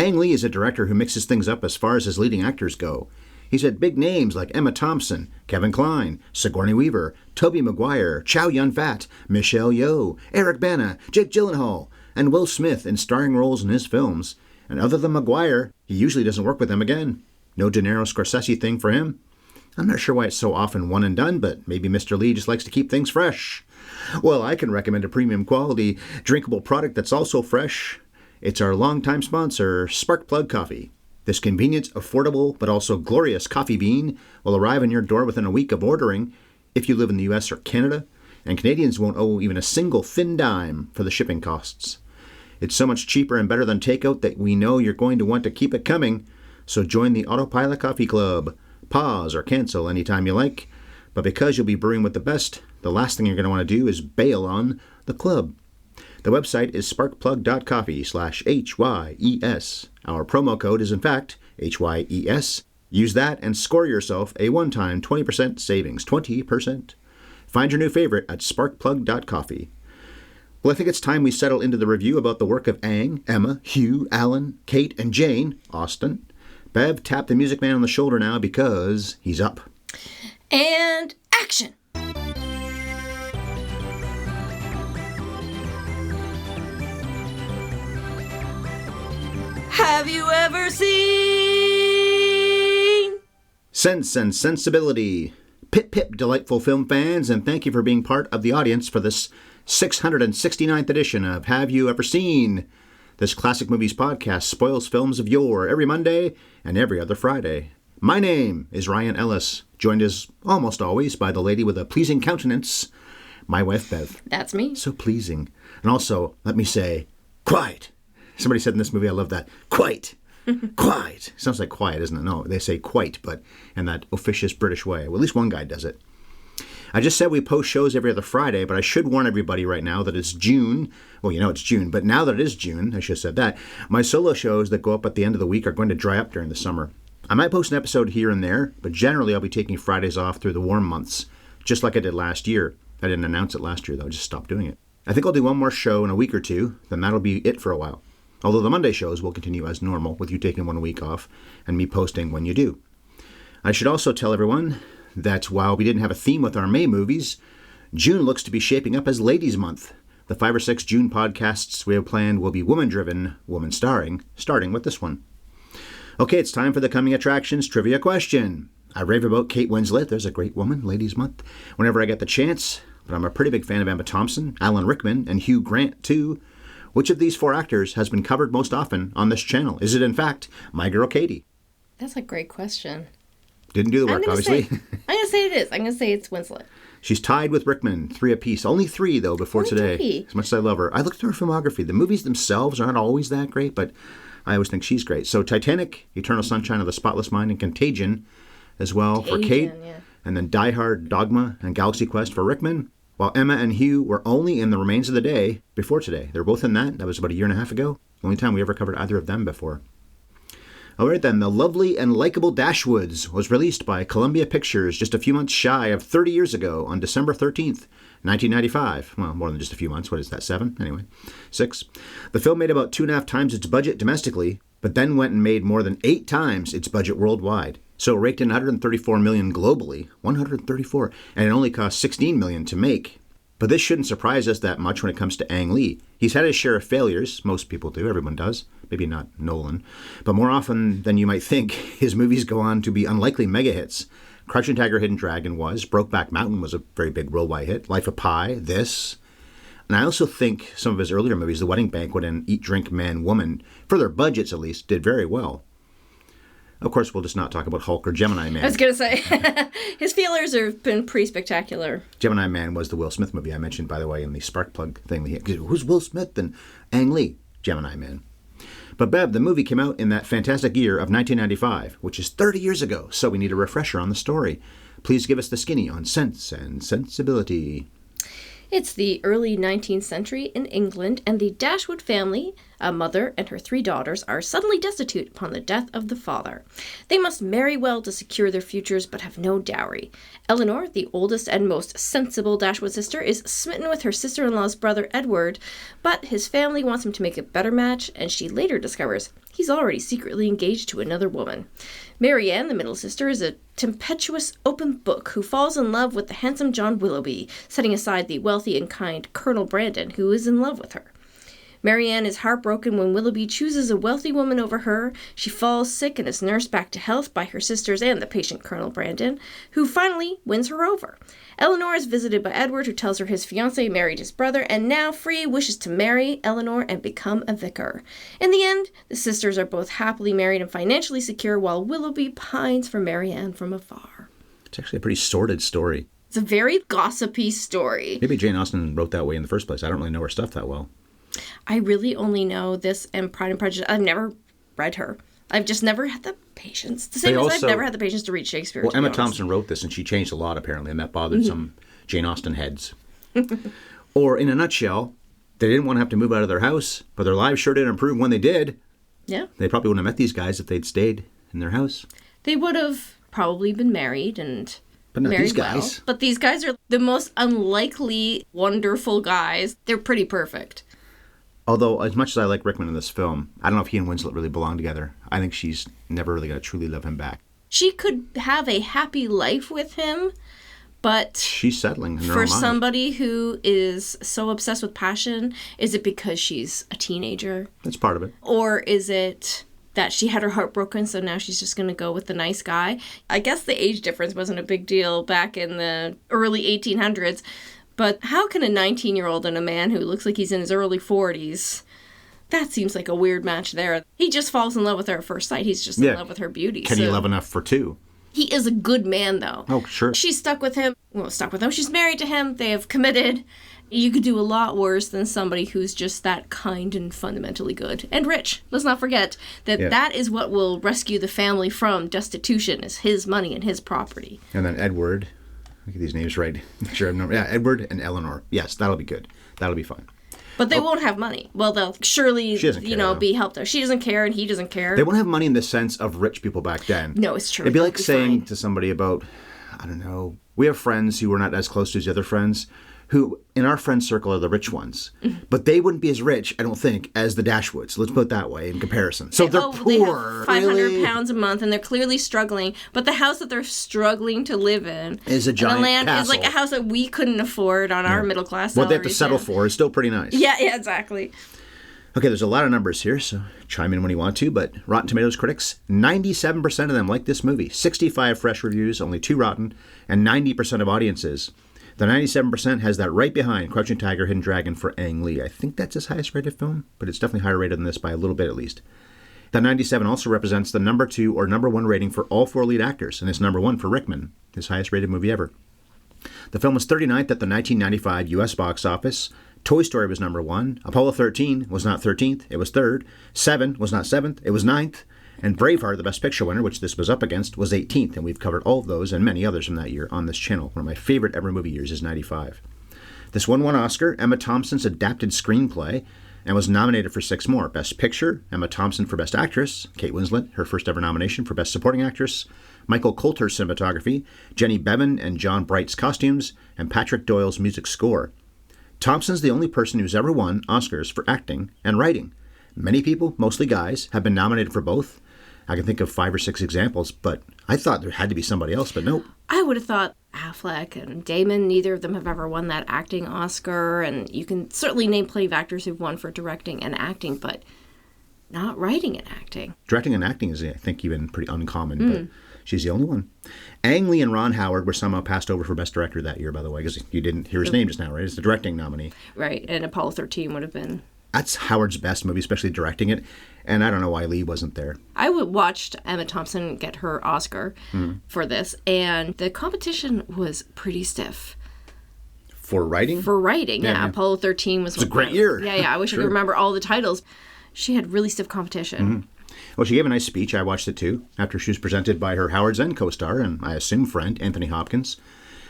Ang Lee is a director who mixes things up as far as his leading actors go. He's had big names like Emma Thompson, Kevin Kline, Sigourney Weaver, Tobey Maguire, Chow Yun-fat, Michelle Yeoh, Eric Bana, Jake Gyllenhaal, and Will Smith in starring roles in his films. And other than Maguire, he usually doesn't work with them again. No De Niro Scorsese thing for him. I'm not sure why it's so often one and done, but maybe Mr. Lee just likes to keep things fresh. Well, I can recommend a premium quality, drinkable product that's also fresh. It's our longtime sponsor, Sparkplug Coffee. This convenient, affordable, but also glorious coffee bean will arrive on your door within a week of ordering if you live in the US or Canada, and Canadians won't owe even a single thin dime for the shipping costs. It's so much cheaper and better than takeout that we know you're going to want to keep it coming, so join the Autopilot Coffee Club. Pause or cancel anytime you like, but because you'll be brewing with the best, the last thing you're going to want to do is bail on the club. The website is sparkplug.coffee/HYES. Our promo code is in fact HYES. Use that and score yourself a one-time 20% savings. 20%. Find your new favorite at sparkplug.coffee. Well, I think it's time we settle into the review about the work of Ang, Emma, Hugh, Alan, Kate, and Jane Austen. Bev, tap the music man on the shoulder now because he's up. And action! Have you ever seen Sense and Sensibility? Pip pip, delightful film fans, and thank you for being part of the audience for this 669th edition of Have You Ever Seen? This Classic Movies podcast spoils films of yore every Monday and every other Friday. My name is Ryan Ellis, joined as almost always by the lady with a pleasing countenance, my wife Bev. That's me. So pleasing. And also, let me say, quiet. Somebody said in this movie, I love that. Quite. Quite. Sounds like quiet, isn't it? No, they say quite, but in that officious British way. Well, at least one guy does it. I just said we post shows every other Friday, but I should warn everybody right now that it's June. Well, you know it's June, but now that it is June, I should have said that, my solo shows that go up at the end of the week are going to dry up during the summer. I might post an episode here and there, but generally I'll be taking Fridays off through the warm months, just like I did last year. I didn't announce it last year, though. I just stopped doing it. I think I'll do one more show in a week or two, then that'll be it for a while. Although the Monday shows will continue as normal, with you taking 1 week off and me posting when you do. I should also tell everyone that while we didn't have a theme with our May movies, June looks to be shaping up as Ladies' Month. The 5 or 6 June podcasts we have planned will be woman-driven, woman-starring, starting with this one. Okay, it's time for the coming attractions trivia question. I rave about Kate Winslet, there's a great woman, Ladies' Month, whenever I get the chance, but I'm a pretty big fan of Emma Thompson, Alan Rickman, and Hugh Grant, too. Which of these 4 actors has been covered most often on this channel? Is it, in fact, my girl Katie? That's a great question. Didn't do the work, obviously. I'm going to say it is. I'm going to say it's Winslet. She's tied with Rickman, 3 apiece. Only 3, though, before Only today. 3. As much as I love her. I looked through her filmography. The movies themselves aren't always that great, but I always think she's great. So Titanic, Eternal Sunshine of the Spotless Mind, and Contagion as well for Kate. Yeah. And then Die Hard, Dogma, and Galaxy Quest for Rickman. While Emma and Hugh were only in The Remains of the Day before today. They were both in that. That was about 1.5 years ago. The only time we ever covered either of them before. All right then, The Lovely and Likeable Dashwoods was released by Columbia Pictures just a few months shy of 30 years ago on December 13th, 1995. Well, more than just a few months. What is that, 7? Anyway, 6. The film made about 2.5 times its budget domestically, but then went and made more than 8 times its budget worldwide. So it raked in $134 million globally, 134, and it only cost $16 million to make. But this shouldn't surprise us that much when it comes to Ang Lee. He's had his share of failures, most people do, everyone does, maybe not Nolan. But more often than you might think, his movies go on to be unlikely mega hits. Crouching Tiger, Hidden Dragon was, Brokeback Mountain was a very big worldwide hit, Life of Pi, this. And I also think some of his earlier movies, The Wedding Banquet and Eat, Drink, Man, Woman, for their budgets at least, did very well. Of course, we'll just not talk about Hulk or Gemini Man. I was going to say, his feelers have been pretty spectacular. Gemini Man was the Will Smith movie I mentioned, by the way, in the Sparkplug thing. Who's Will Smith and Ang Lee? Gemini Man. But Bev, the movie came out in that fantastic year of 1995, which is 30 years ago, so we need a refresher on the story. Please give us the skinny on Sense and Sensibility. It's the early 19th century in England, and the Dashwood family, a mother and her 3 daughters, are suddenly destitute upon the death of the father. They must marry well to secure their futures, but have no dowry. Eleanor, the oldest and most sensible Dashwood sister, is smitten with her sister-in-law's brother Edward, but his family wants him to make a better match, and she later discovers he's already secretly engaged to another woman. Marianne, the middle sister, is a tempestuous open book who falls in love with the handsome John Willoughby, setting aside the wealthy and kind Colonel Brandon, who is in love with her. Marianne is heartbroken when Willoughby chooses a wealthy woman over her. She falls sick and is nursed back to health by her sisters and the patient Colonel Brandon, who finally wins her over. Eleanor is visited by Edward, who tells her his fiancé married his brother, and now, free, wishes to marry Eleanor and become a vicar. In the end, the sisters are both happily married and financially secure, while Willoughby pines for Marianne from afar. It's actually a pretty sordid story. It's a very gossipy story. Maybe Jane Austen wrote that way in the first place. I don't really know her stuff that well. I really only know this and Pride and Prejudice. I've never read her. I've just never had the patience. The same as I've never had the patience to read Shakespeare. Well, Emma Thompson wrote this, and she changed a lot, apparently, and that bothered some Jane Austen heads. Or, in a nutshell, they didn't want to have to move out of their house, but their lives sure did improve when they did. Yeah. They probably wouldn't have met these guys if they'd stayed in their house. They would have probably been married and but not married these guys. well. But these guys are the most unlikely, wonderful guys. They're pretty perfect. Although, as much as I like Rickman in this film, I don't know if he and Winslet really belong together. I think she's never really going to truly love him back. She could have a happy life with him, but she's settling in her own for mind. somebody who is so obsessed with passion, is it because she's a teenager? That's part of it. Or is it that she had her heart broken, so now she's just going to go with the nice guy? I guess the age difference wasn't a big deal back in the early 1800s. But how can a 19-year-old and a man who looks like he's in his early 40s, that seems like a weird match there. He just falls in love with her at first sight. He's just in love with her beauty. Can he love enough for two? He is a good man, though. Oh, sure. She's stuck with him. Well, stuck with him. She's married to him. They have committed. You could do a lot worse than somebody who's just that kind and fundamentally good. And rich. Let's not forget that that is what will rescue the family from destitution, is his money and his property. And then Edward... Get these names right. Sure, Edward and Eleanor. Yes, that'll be good. That'll be fine. But they won't have money. Well, they'll surely, care, be helped out. She doesn't care, and he doesn't care. They won't have money in the sense of rich people back then. No, it's true. It'd be like saying to somebody about, I don't know, we have friends who are not as close to the other friends, who in our friend circle are the rich ones. But they wouldn't be as rich, I don't think, as the Dashwoods. Let's put it that way in comparison. So they're poor. They have 500 pounds a month, and they're clearly struggling. But the house that they're struggling to live in is a giant land castle. is like a house that we couldn't afford on our middle class salaries. What they have to settle for is still pretty nice. Yeah, exactly. Okay, there's a lot of numbers here, so chime in when you want to, but Rotten Tomatoes critics, 97% of them like this movie. 65 fresh reviews, only 2 rotten, and 90% of audiences. The 97% has that right behind Crouching Tiger, Hidden Dragon for Ang Lee. I think that's his highest rated film, but it's definitely higher rated than this by a little bit at least. The 97 also represents the number 2 or number 1 rating for all 4 lead actors, and it's number 1 for Rickman, his highest rated movie ever. The film was 39th at the 1995 U.S. box office. Toy Story was number 1. Apollo 13 was not 13th, it was 3rd. 7 was not 7th, it was 9th. And Braveheart, the Best Picture winner, which this was up against, was 18th, and we've covered all of those and many others from that year on this channel. One of my favorite ever movie years is 95. This won 1 Oscar, Emma Thompson's adapted screenplay, and was nominated for 6 more. Best Picture, Emma Thompson for Best Actress, Kate Winslet, her first ever nomination for Best Supporting Actress, Michael Coulter's cinematography, Jenny Bevan and John Bright's costumes, and Patrick Doyle's music score. Thompson's the only person who's ever won Oscars for acting and writing. Many people, mostly guys, have been nominated for both. I can think of 5 or 6 examples, but I thought there had to be somebody else, but nope. I would have thought Affleck and Damon, neither of them have ever won that acting Oscar, and you can certainly name plenty of actors who've won for directing and acting, but not writing and acting. Directing and acting is, I think, even pretty uncommon, but she's the only one. Ang Lee and Ron Howard were somehow passed over for Best Director that year, by the way, because you didn't hear his name just now, right? It's the directing nominee. Right, and Apollo 13 would have been... That's Howard's best movie, especially directing it. And I don't know why Lee wasn't there. I watched Emma Thompson get her Oscar for this, and the competition was pretty stiff. For writing? For writing, yeah. Apollo 13 was... It's a great year. Yeah. I wish I could remember all the titles. She had really stiff competition. Well, she gave a nice speech. I watched it too, after she was presented by her Howard's End co-star, and I assume friend, Anthony Hopkins,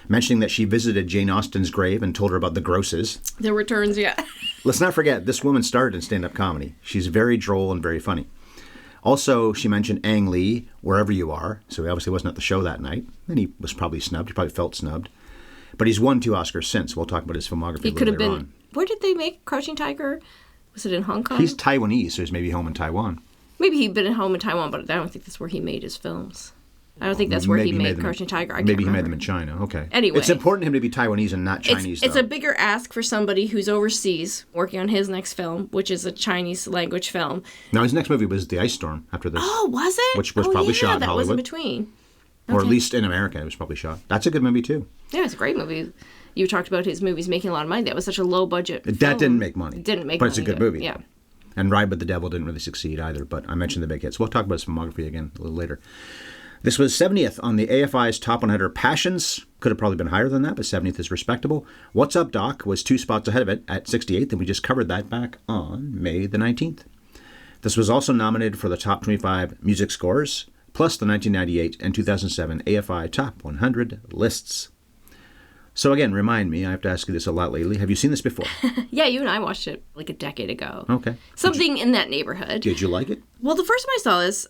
mentioning that she visited Jane Austen's grave and told her about the grosses. The returns, yeah. Let's not forget, this woman started in stand-up comedy. She's very droll and very funny. Also, she mentioned Ang Lee, Wherever You Are, so he obviously wasn't at the show that night, and he was probably snubbed. He probably felt snubbed. But he's won 2 Oscars since. We'll talk about his filmography a little later on. Where did they make Crouching Tiger? Was it in Hong Kong? He's Taiwanese, so he's maybe home in Taiwan. Maybe he'd been at home in Taiwan, but I don't think that's where he made his films. I don't think that's where he made Crouching Tiger. Maybe he made them in China. Okay. Anyway. It's important to him to be Taiwanese and not Chinese, It's a bigger ask for somebody who's overseas working on his next film, which is a Chinese language film. Now, his next movie was The Ice Storm after this. Oh, was it? Which was probably shot in that Hollywood. was in between. Or at least in America, it was probably shot. That's a good movie, too. Yeah, it's a great movie. You talked about his movies making a lot of money. That was such a low budget film. That didn't make money. It didn't make but money. But it's a good movie. Yeah. And Ride with the Devil didn't really succeed either, but I mentioned the big hits. We'll talk about his filmography again a little later. This was 70th on the AFI's Top 100 Passions. Could have probably been higher than that, but 70th is respectable. What's Up, Doc was 2 spots ahead of it at 68th, and we just covered that back on May the 19th. This was also nominated for the top 25 music scores, plus the 1998 and 2007 AFI Top 100 lists. So again, remind me, I have to ask you this a lot lately. Have you seen this before? Yeah, you and I watched it like a decade ago. Okay. Something in that neighborhood. Did you like it? Well, the first time I saw this,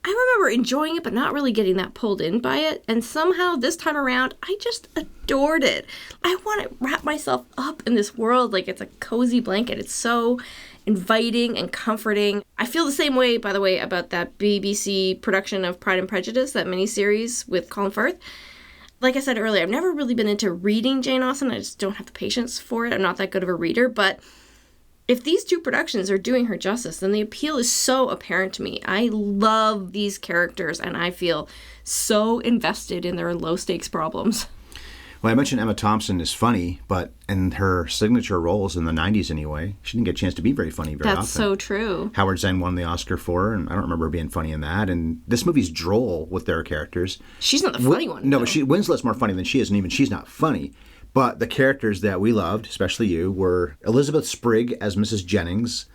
I remember enjoying it, but not really getting that pulled in by it. And somehow this time around, I just adored it. I want to wrap myself up in this world like it's a cozy blanket. It's so inviting and comforting. I feel the same way, by the way, about that BBC production of Pride and Prejudice, that miniseries with Colin Firth. Like I said earlier, I've never really been into reading Jane Austen. I just don't have the patience for it. I'm not that good of a reader, but if these two productions are doing her justice, then the appeal is so apparent to me. I love these characters, and I feel so invested in their low-stakes problems. Well, I mentioned Emma Thompson is funny, but in her signature roles in the 90s anyway, she didn't get a chance to be very funny very often. That's so true. Howard Zinn won the Oscar for her, and I don't remember her being funny in that. And this movie's droll with their characters. She's not the funny one. No, though. but Winslet's more funny than she is, and even she's not funny. But the characters that we loved, especially you, were Elizabeth Sprigg as Mrs. Jennings,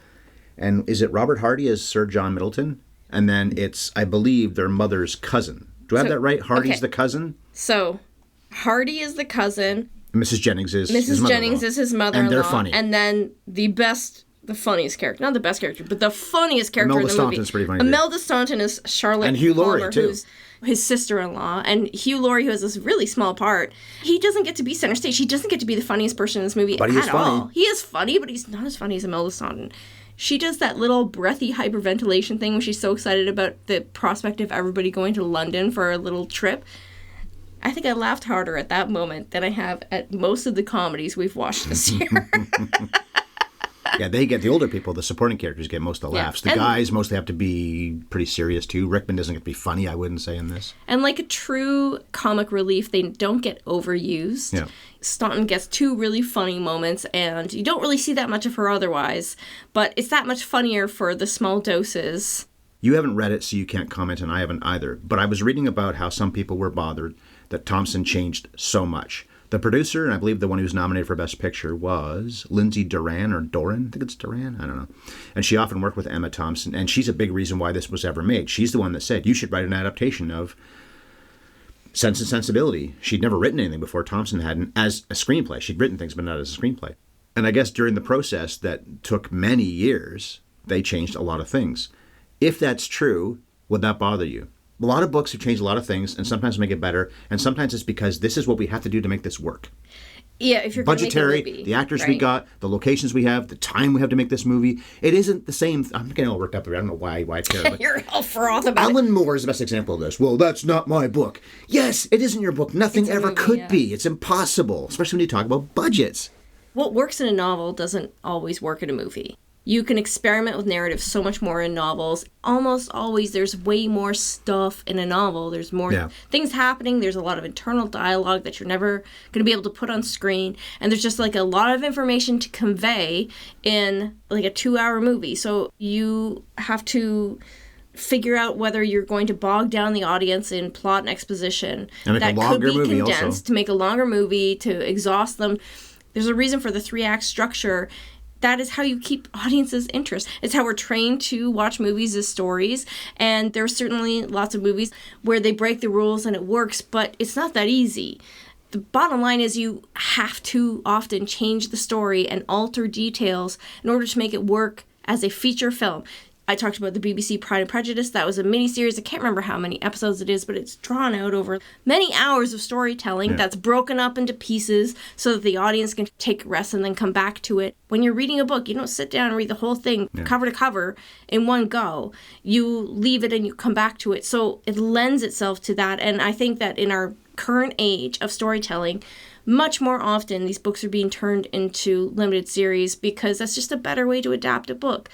and is it Robert Hardy as Sir John Middleton? And then it's, I believe, their mother's cousin. Do I have that right? Hardy's the cousin? So, Hardy is the cousin. Mrs. Jennings is Mrs. Jennings is his mother-in-law. And they're funny. And then the funniest character, not the best character, but the funniest character in the movie. Imelda Staunton's pretty funny. Imelda Staunton is Charlotte and Hugh Laurie, Palmer, too. Who's his sister-in-law. And Hugh Laurie, who has this really small part, he doesn't get to be center stage. He doesn't get to be the funniest person in this movie but he is at funny. all. He is funny, but he's not as funny as Imelda Staunton. She does that little breathy hyperventilation thing when she's so excited about the prospect of everybody going to London for a little trip. I think I laughed harder at that moment than I have at most of the comedies we've watched this year. Yeah, they get, the older people, the supporting characters get most of the laughs. The guys mostly have to be pretty serious, too. Rickman doesn't get to be funny, I wouldn't say, in this. And like a true comic relief, they don't get overused. Yeah. Staunton gets 2 really funny moments, and you don't really see that much of her otherwise. But it's that much funnier for the small doses. You haven't read it, so you can't comment, and I haven't either. But I was reading about how some people were bothered that Thompson changed so much. The producer, and I believe the one who was nominated for Best Picture, was Lindsay Doran, or Doran? I think it's Doran. I don't know. And she often worked with Emma Thompson, and she's a big reason why this was ever made. She's the one that said, you should write an adaptation of Sense and Sensibility. She'd never written anything before Thompson hadn't as a screenplay. She'd written things, but not as a screenplay. And I guess during the process that took many years, they changed a lot of things. If that's true, would that bother you? A lot of books have changed a lot of things and sometimes make it better. And sometimes it's because this is what we have to do to make this work. Yeah, if you're going to make a budgetary, movie, the actors right? we got, the locations we have, the time we have to make this movie. It isn't the same. I'm getting all worked up. I don't know why I care. But You're all froth about it. Alan Moore is the best example of this. Well, that's not my book. Yes, it isn't your book. Nothing It's a ever movie, could yeah. be. It's impossible, especially when you talk about budgets. What works in a novel doesn't always work in a movie. You can experiment with narrative so much more in novels. Almost always there's way more stuff in a novel. There's more things happening. There's a lot of internal dialogue that you're never going to be able to put on screen. And there's just like a lot of information to convey in like a 2-hour movie. So you have to figure out whether you're going to bog down the audience in plot and exposition. And make a longer movie condensed also. to make a longer movie, to exhaust them. There's a reason for the 3-act structure. That is how you keep audiences' interest. It's how we're trained to watch movies as stories. And there's certainly lots of movies where they break the rules and it works, but it's not that easy. The bottom line is you have to often change the story and alter details in order to make it work as a feature film. I talked about the BBC Pride and Prejudice. That was a miniseries. I can't remember how many episodes it is, but it's drawn out over many hours of storytelling that's broken up into pieces so that the audience can take a rest and then come back to it. When you're reading a book, you don't sit down and read the whole thing cover to cover in one go. You leave it and you come back to it. So it lends itself to that. And I think that in our current age of storytelling, much more often these books are being turned into limited series because that's just a better way to adapt a book.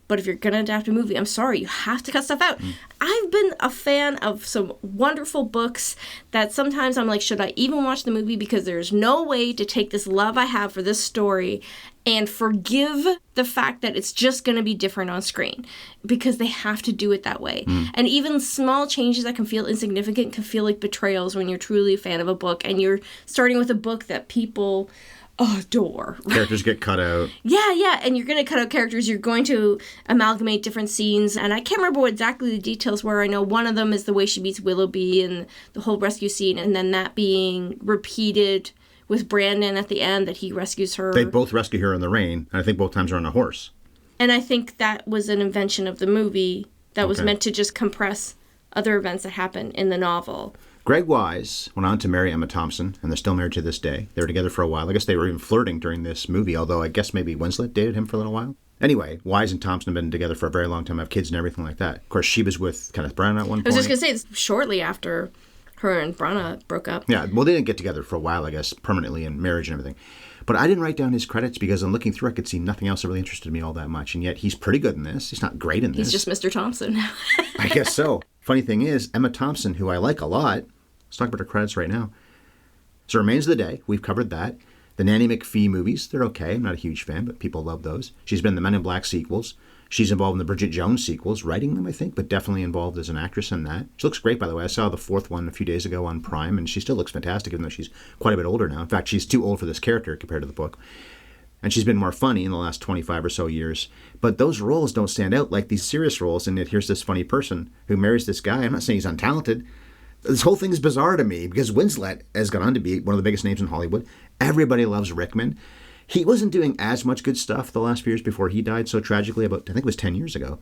But if you're going to adapt a movie, I'm sorry, you have to cut stuff out. I've been a fan of some wonderful books that sometimes I'm like, should I even watch the movie? Because there's no way to take this love I have for this story and forgive the fact that it's just going to be different on screen. Because they have to do it that way. And even small changes that can feel insignificant can feel like betrayals when you're truly a fan of a book. And you're starting with a book that people adore. Characters get cut out. Yeah, and you're going to cut out characters. You're going to amalgamate different scenes. And I can't remember what exactly the details were. I know one of them is the way she meets Willoughby and the whole rescue scene, and then that being repeated with Brandon at the end, that he rescues her. They both rescue her in the rain, and I think both times are on a horse. And I think that was an invention of the movie that was meant to just compress other events that happen in the novel. Greg Wise went on to marry Emma Thompson, and they're still married to this day. They were together for a while. I guess they were even flirting during this movie, although I guess maybe Winslet dated him for a little while. Anyway, Wise and Thompson have been together for a very long time, have kids and everything like that. Of course, she was with Kenneth Branagh at one point. I was just going to say, it's shortly after her and Branagh broke up. Yeah, well, they didn't get together for a while, I guess, permanently in marriage and everything. But I didn't write down his credits because in looking through, I could see nothing else that really interested me all that much. And yet he's pretty good in this. He's not great in this. He's just Mr. Thompson. I guess so. Funny thing is, Emma Thompson, who I like a lot, let's talk about her credits right now. So Remains of the Day, we've covered that. The Nanny McPhee movies, they're okay. I'm not a huge fan, but people love those. She's been in the Men in Black sequels. She's involved in the Bridget Jones sequels, writing them, I think, but definitely involved as an actress in that. She looks great, by the way. I saw the fourth one a few days ago on Prime, and she still looks fantastic, even though she's quite a bit older now. In fact, she's too old for this character compared to the book. And she's been more funny in the last 25 or so years. But those roles don't stand out like these serious roles, and yet here's this funny person who marries this guy. I'm not saying he's untalented. This whole thing is bizarre to me, because Winslet has gone on to be one of the biggest names in Hollywood. Everybody loves Rickman. He wasn't doing as much good stuff the last few years before he died so tragically, about, I think it was 10 years ago.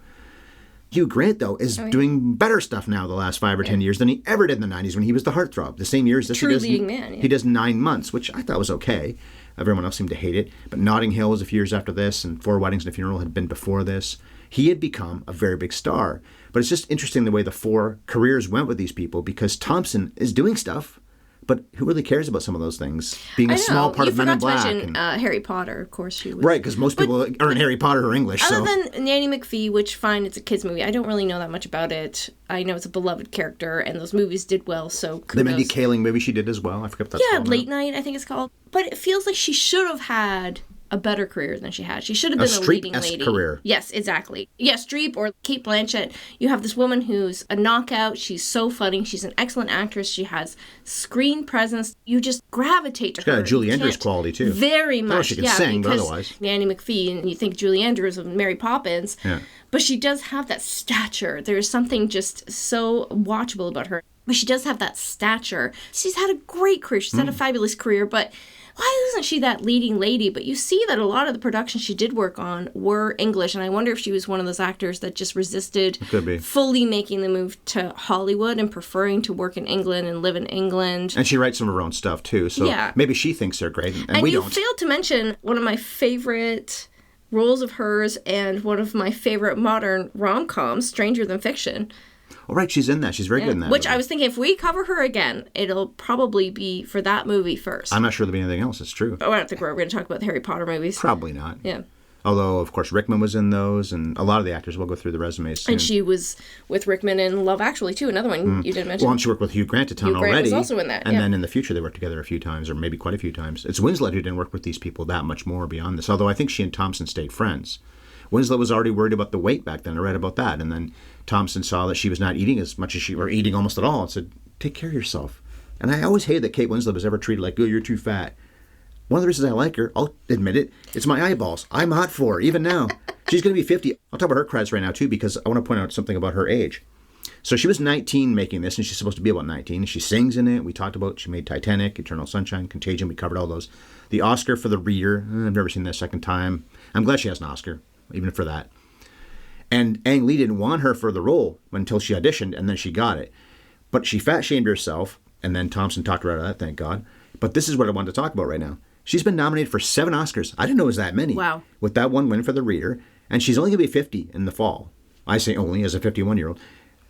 Hugh Grant, though, is doing better stuff now the last 5 or 10 years than he ever did in the 90s when he was the heartthrob. The same year as this, True leading man. He does 9 months, which I thought was okay. Everyone else seemed to hate it. But Notting Hill was a few years after this, and Four Weddings and a Funeral had been before this. He had become a very big star. But it's just interesting the way the four careers went with these people, because Thompson is doing stuff, but who really cares about some of those things? Being a small part of Men in Black. You forgot to mention Harry Potter, of course. She was. Right, because most people are in Harry Potter or English. Other than Nanny McPhee, which, fine, it's a kid's movie. I don't really know that much about it. I know it's a beloved character, and those movies did well, so kudos. The Mindy Kaling movie she did as well. I forget what that's called. Yeah, Late Night, I think it's called. But it feels like she should have had a better career than she had. She should have been a leading lady. Career. Yes, exactly. Yes, Streep or Cate Blanchett. You have this woman who's a knockout. She's so funny. She's an excellent actress. She has screen presence. You just gravitate to her. She's got a Julie Andrews quality, too. Very much. She can sing, but otherwise. Nanny McPhee, and you think Julie Andrews of Mary Poppins. Yeah. But she does have that stature. There's something just so watchable about her. But she does have that stature. She's had a great career. She's had a fabulous career, but why isn't she that leading lady? But you see that a lot of the productions she did work on were English, and I wonder if she was one of those actors that just resisted fully making the move to Hollywood and preferring to work in England and live in England. And she writes some of her own stuff, too, so maybe she thinks they're great, and we don't. And you failed to mention one of my favorite roles of hers and one of my favorite modern rom-coms, Stranger Than Fiction. Oh, right, she's in that. She's very good in that. Which movie. I was thinking, if we cover her again, it'll probably be for that movie first. I'm not sure there'll be anything else. It's true. Oh, I don't think we're going to talk about the Harry Potter movies. Probably not. Yeah. Although, of course, Rickman was in those, and a lot of the actors will go through the resumes soon. And she was with Rickman in Love Actually, too. Another one you didn't mention. Well, and she worked with Hugh Grant a ton already. Hugh Grant was also in that, And then in the future, they worked together a few times, or maybe quite a few times. It's Winslet who didn't work with these people that much more beyond this, although I think she and Thompson stayed friends. Winslet was already worried about the weight back then. I read about that. And then Thompson saw that she was not eating as much as she, or eating almost at all, and said, take care of yourself. And I always hated that Kate Winslet was ever treated like, oh, you're too fat. One of the reasons I like her, I'll admit it, it's my eyeballs. I'm hot for her, even now. She's going to be 50. I'll talk about her credits right now, too, because I want to point out something about her age. So she was 19 making this, and she's supposed to be about 19. She sings in it. We talked about, she made Titanic, Eternal Sunshine, Contagion. We covered all those. The Oscar for The Reader. I've never seen that a second time. I'm glad she has an Oscar, even for that. And Ang Lee didn't want her for the role until she auditioned, and then she got it. But she fat-shamed herself, and then Thompson talked her out of that, thank God. But this is what I wanted to talk about right now. She's been nominated for 7 Oscars. I didn't know it was that many. Wow. With that one win for The Reader. And she's only going to be 50 in the fall. I say only as a 51-year-old.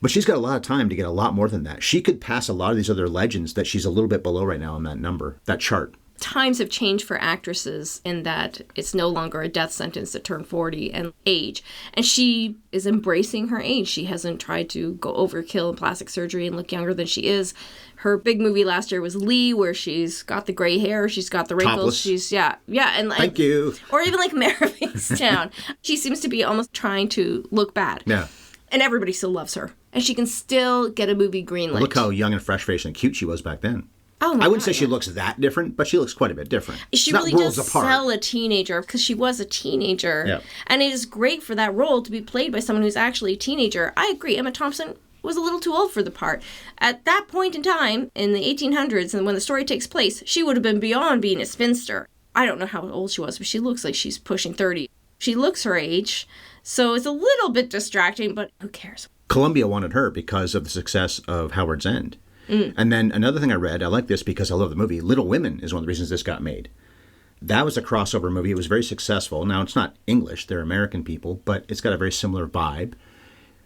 But she's got a lot of time to get a lot more than that. She could pass a lot of these other legends that she's a little bit below right now on that number, that chart. Times have changed for actresses in that it's no longer a death sentence to turn 40 and age. And she is embracing her age. She hasn't tried to go overkill in plastic surgery and look younger than she is. Her big movie last year was Lee, where she's got the gray hair, she's got the wrinkles. Topless. She's, yeah. And Thank you. Or even like Mare of Easttown. She seems to be almost trying to look bad. Yeah. And everybody still loves her. And she can still get a movie greenlit. Well, look how young and fresh-faced and cute she was back then. Oh my I wouldn't God, say she looks that different, but she looks quite a bit different. She Not really worlds does apart. sell a teenager because she was a teenager. Yeah. And it is great for that role to be played by someone who's actually a teenager. I agree. Emma Thompson was a little too old for the part. At that point in time, in the 1800s, and when the story takes place, she would have been beyond being a spinster. I don't know how old she was, but she looks like she's pushing 30. She looks her age, so it's a little bit distracting, but who cares? Columbia wanted her because of the success of Howard's End. And then another thing I read, I like this because I love the movie, Little Women is one of the reasons this got made. That was a crossover movie. It was very successful. Now, it's not English. They're American people, but it's got a very similar vibe.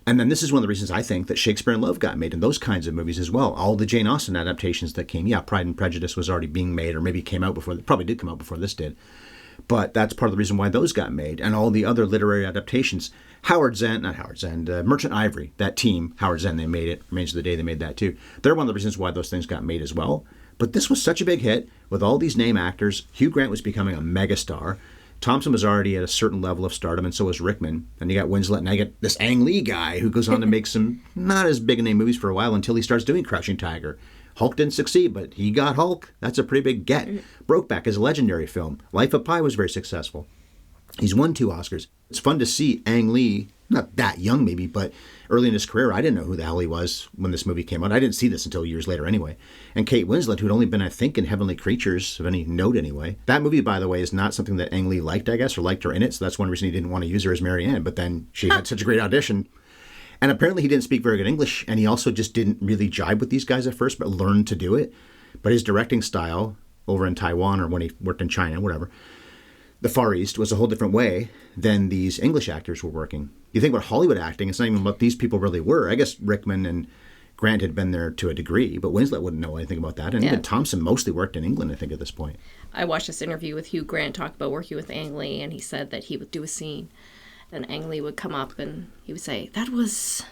And then this is one of the reasons I think that Shakespeare in Love got made, and those kinds of movies as well. All the Jane Austen adaptations that came. Yeah, Pride and Prejudice was already being made, or maybe came out before. Probably did come out before this did. But that's part of the reason why those got made. And all the other literary adaptations. Merchant Ivory, that team, Howard's End, they made it. Remains of the Day, they made that too. They're one of the reasons why those things got made as well. But this was such a big hit with all these name actors. Hugh Grant was becoming a megastar. Thompson was already at a certain level of stardom, and so was Rickman. And you got Winslet, and I get this Ang Lee guy who goes on to make some not as big a name movies for a while until he starts doing Crouching Tiger. Hulk didn't succeed, but he got Hulk. That's a pretty big get. Brokeback is a legendary film. Life of Pi was very successful. He's won 2 Oscars. It's fun to see Ang Lee, not that young maybe, but early in his career, I didn't know who the hell he was when this movie came out. I didn't see this until years later anyway. And Kate Winslet, who'd only been, I think, in Heavenly Creatures of any note anyway. That movie, by the way, is not something that Ang Lee liked, I guess, or liked her in it, so that's one reason he didn't want to use her as Mary Ann. But then she had such a great audition. And apparently he didn't speak very good English, and he also just didn't really jibe with these guys at first, but learned to do it. But his directing style over in Taiwan, or when he worked in China, whatever, the Far East, was a whole different way than these English actors were working. You think about Hollywood acting, it's not even what these people really were. I guess Rickman and Grant had been there to a degree, but Winslet wouldn't know anything about that. And even Thompson mostly worked in England, I think, at this point. I watched this interview with Hugh Grant talk about working with Ang Lee, and he said that he would do a scene, and Ang Lee would come up and he would say, "That was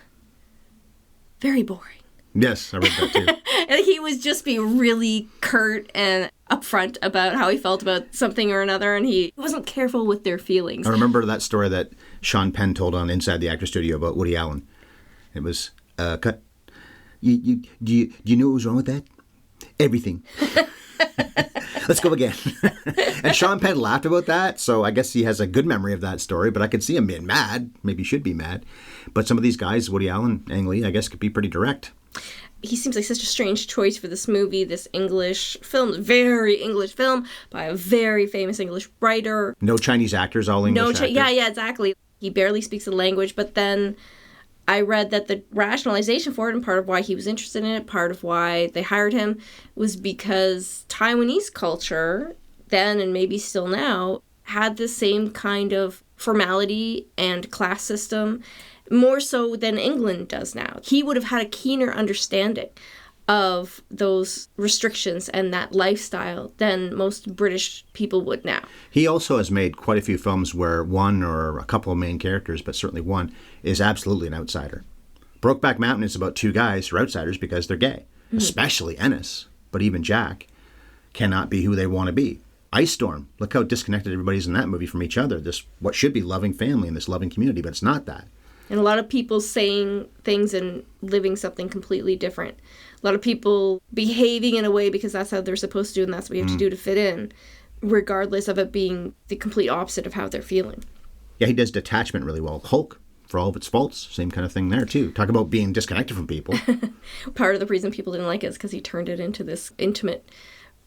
very boring." Yes, I read that too. And he would just be really curt and upfront about how he felt about something or another, and he wasn't careful with their feelings. I remember that story that Sean Penn told on Inside the Actor Studio about Woody Allen. It was, cut. Do you know what was wrong with that? Everything. Let's go again. And Sean Penn laughed about that, so I guess he has a good memory of that story, but I could see him being mad. Maybe he should be mad. But some of these guys, Woody Allen, Ang Lee, I guess could be pretty direct. He seems like such a strange choice for this movie, this English film, very English film by a very famous English writer. No Chinese actors, all English actors. Yeah, exactly. He barely speaks the language, but then I read that the rationalization for it, and part of why he was interested in it, part of why they hired him, was because Taiwanese culture, then and maybe still now, had the same kind of formality and class system, more so than England does now. He would have had a keener understanding of those restrictions and that lifestyle than most British people would now. He also has made quite a few films where one or a couple of main characters, but certainly one, is absolutely an outsider. Brokeback Mountain is about 2 guys who are outsiders because they're gay, especially Ennis, but even Jack cannot be who they want to be. Ice Storm, look how disconnected everybody is in that movie from each other. This what should be loving family and this loving community, but it's not that. And a lot of people saying things and living something completely different. A lot of people behaving in a way because that's how they're supposed to do and that's what you have to do to fit in, regardless of it being the complete opposite of how they're feeling. Yeah, he does detachment really well. Hulk, for all of its faults, same kind of thing there too. Talk about being disconnected from people. Part of the reason people didn't like it is because he turned it into this intimate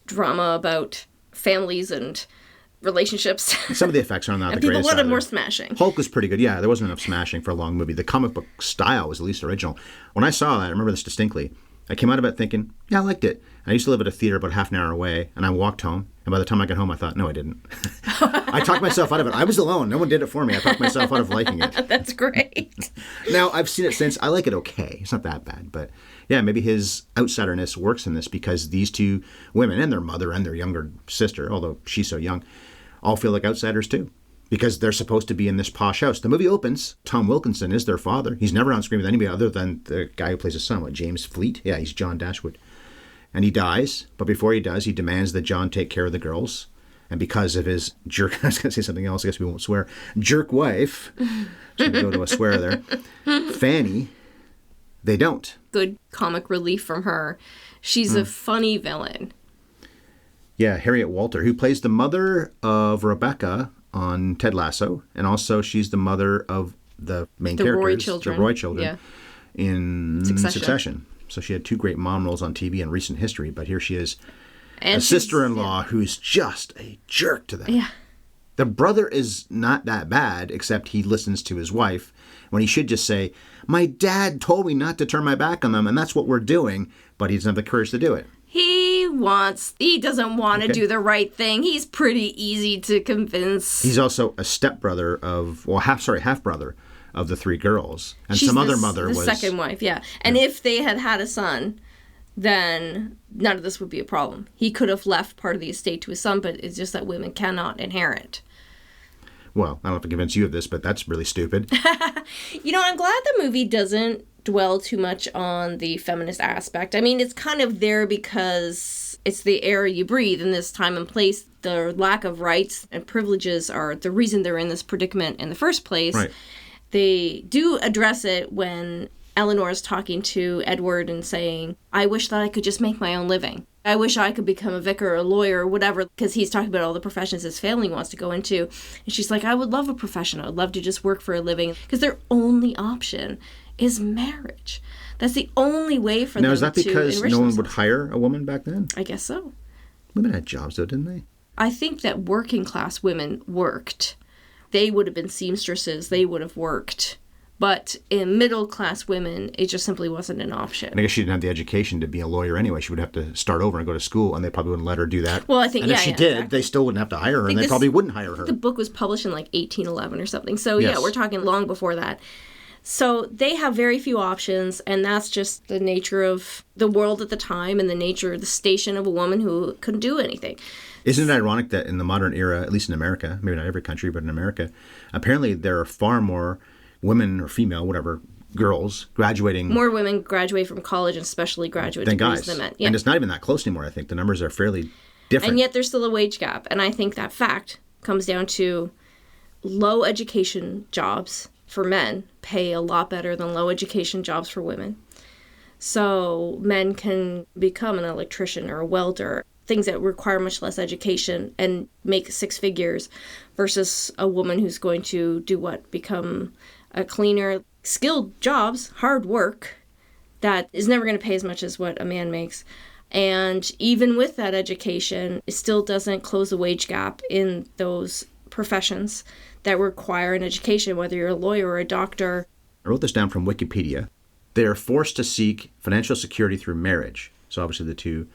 drama about families and relationships. Some of the effects are not the people greatest. wanted either. more smashing. Hulk was pretty good. Yeah, there wasn't enough smashing for a long movie. The comic book style was at least original. When I saw that, I remember this distinctly. I came out of it thinking, yeah, I liked it. I used to live at a theater about half an hour away, and I walked home. And by the time I got home, I thought, no, I didn't. I talked myself out of it. I was alone. No one did it for me. I talked myself out of liking it. That's great. Now, I've seen it since. I like it okay. It's not that bad. But yeah, maybe his outsiderness works in this because these two women and their mother and their younger sister, although she's so young, all feel like outsiders too. Because they're supposed to be in this posh house. The movie opens, Tom Wilkinson is their father. He's never on screen with anybody other than the guy who plays his son, James Fleet? Yeah, he's John Dashwood. And he dies, but before he does, he demands that John take care of the girls. And because of his jerk, I was going to say something else, I guess we won't swear, jerk wife, so we go to a swear there, Fanny, they don't. Good comic relief from her. She's a funny villain. Yeah, Harriet Walter, who plays the mother of Rebecca on Ted Lasso, and also she's the mother of the main characters, the Roy children, in Succession. So she had two great mom roles on TV in recent history, but here she is, a sister-in-law who's just a jerk to them. Yeah. The brother is not that bad, except he listens to his wife, when he should just say, my dad told me not to turn my back on them, and that's what we're doing, but he doesn't have the courage to do it. He doesn't want to do the right thing. He's pretty easy to convince. He's also a stepbrother of, half-brother of the three girls. And some other mother was... the second wife, yeah. And if they had a son, then none of this would be a problem. He could have left part of the estate to his son, but it's just that women cannot inherit. Well, I don't have to convince you of this, but that's really stupid. I'm glad the movie doesn't dwell too much on the feminist aspect. I mean, it's kind of there because it's the air you breathe in this time and place. The lack of rights and privileges are the reason they're in this predicament in the first place. Right. They do address it when Eleanor is talking to Edward and saying, I wish that I could just make my own living. I wish I could become a vicar or a lawyer or whatever, because he's talking about all the professions his family wants to go into. And she's like, I would love a profession. I would love to just work for a living, because their only option is marriage. That's the only way for them to enrich themselves. Now, is that because no one would hire a woman back then? I guess so. Women had jobs, though, didn't they? I think that working class women worked. They would have been seamstresses. They would have worked. But in middle class women, it just simply wasn't an option. And I guess she didn't have the education to be a lawyer anyway. She would have to start over and go to school, and they probably wouldn't let her do that. Well, I think, and if she did, exactly. They still wouldn't have to hire her, and they probably wouldn't hire her. The book was published in like 1811 or something. So, yes. Yeah, we're talking long before that. So they have very few options, and that's just the nature of the world at the time and the nature of the station of a woman who couldn't do anything. Isn't it ironic that in the modern era, at least in America, maybe not every country, but in America, apparently there are far more women or female, whatever, girls graduating. More women graduate from college, and especially graduate than degrees guys. Than men. Yeah. And it's not even that close anymore, I think. The numbers are fairly different. And yet there's still a wage gap. And I think that fact comes down to low education jobs for men pay a lot better than low education jobs for women. So men can become an electrician or a welder, things that require much less education, and make six figures, versus a woman who's going to do what? Become a cleaner. Skilled jobs, hard work, that is never going to pay as much as what a man makes. And even with that education, it still doesn't close the wage gap in those professions that require an education, whether you're a lawyer or a doctor. I wrote this down from Wikipedia. They are forced to seek financial security through marriage. So obviously the two